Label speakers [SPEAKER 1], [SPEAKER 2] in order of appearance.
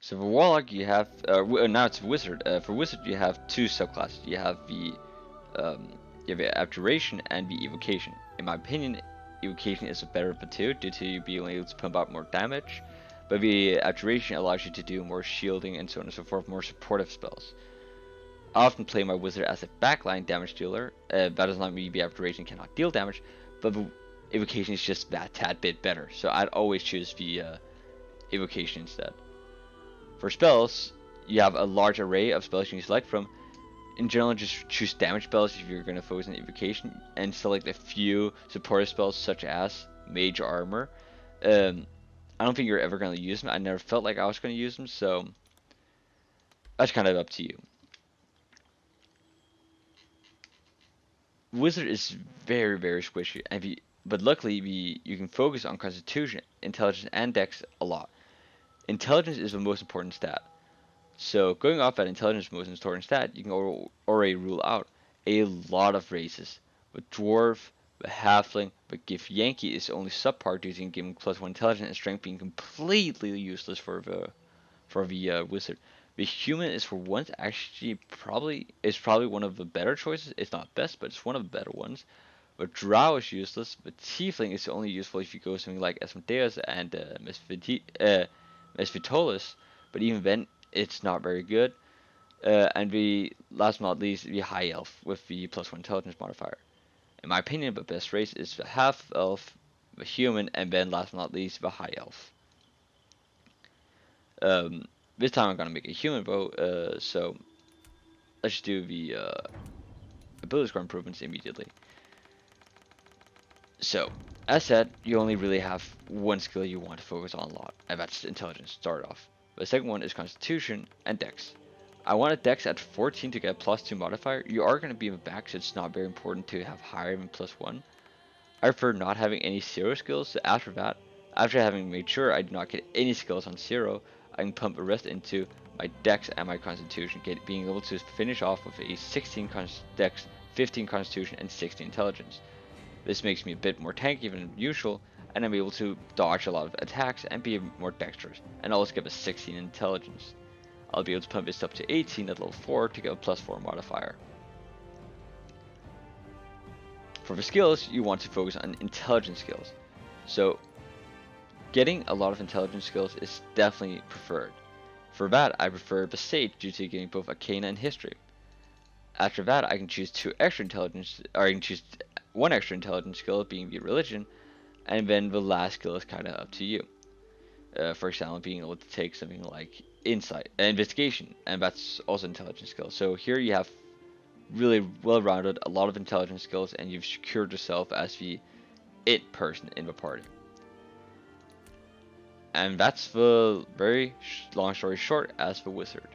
[SPEAKER 1] So for Warlock, you have, now it's Wizard. For Wizard, you have two subclasses. Um, you have the Abjuration and the Evocation. In my opinion, Evocation is a better of the two, due to you being able to pump out more damage, but the Abjuration allows you to do more shielding and so on and so forth, more supportive spells. I often play my Wizard as a backline damage dealer. That does not mean the Abjuration cannot deal damage, but the Evocation is just that tad bit better, so I'd always choose the Evocation instead. For spells, you have a large array of spells you can select from. In general, just choose damage spells if you're going to focus on Evocation, and select a few supportive spells such as Mage Armor. I don't think you're ever going to use them. I never felt like I was going to use them, so that's kind of up to you. Wizard is very, very squishy, but luckily you can focus on Constitution, Intelligence, and Dex a lot. Intelligence is the most important stat. So going off that Intelligence most important stat, you can already rule out a lot of races. The Dwarf, the Halfling, but Githyanki is only subpar due to giving +1 Intelligence and Strength being completely useless for the Wizard. The Human is for once actually probably one of the better choices. It's not best, but it's one of the better ones. The Drow is useless, but Tiefling is only useful if you go something like Asmodeus and Mesvitolis, but even then, it's not very good. And the last but not least, the High Elf with the +1 Intelligence modifier. In my opinion, the best race is the Half Elf, the Human, and then last but not least, the High Elf. This time I'm gonna make a Human bow, so let's just do the ability score improvements immediately. So, as said, you only really have one skill you want to focus on a lot, and that's Intelligence, start off. The second one is Constitution and Dex. I want a Dex at 14 to get a +2 modifier. You are going to be in the back, so it's not very important to have higher than +1. I prefer not having any 0 skills, so after that, after having made sure I do not get any skills on 0, I can pump the rest into my Dex and my Constitution, being able to finish off with a 16 Dex, 15 Constitution, and 16 Intelligence. This makes me a bit more tanky than usual, and I'm able to dodge a lot of attacks and be more dexterous, and also get a 16 Intelligence. I'll be able to pump this up to 18 at level 4 to get a +4 modifier. For the skills, you want to focus on intelligence skills. So, getting a lot of intelligence skills is definitely preferred. For that, I prefer the Sage due to getting both Arcana and History. After that, I can choose 2 extra intelligence, or I can choose 1 extra intelligence skill, being the Religion, and then the last skill is kind of up to you. For example, being able to take something like Insight, Investigation, and that's also intelligence skill. So here you have really well-rounded, a lot of intelligence skills, and you've secured yourself as the it person in the party. And that's the very long story short as the Wizard.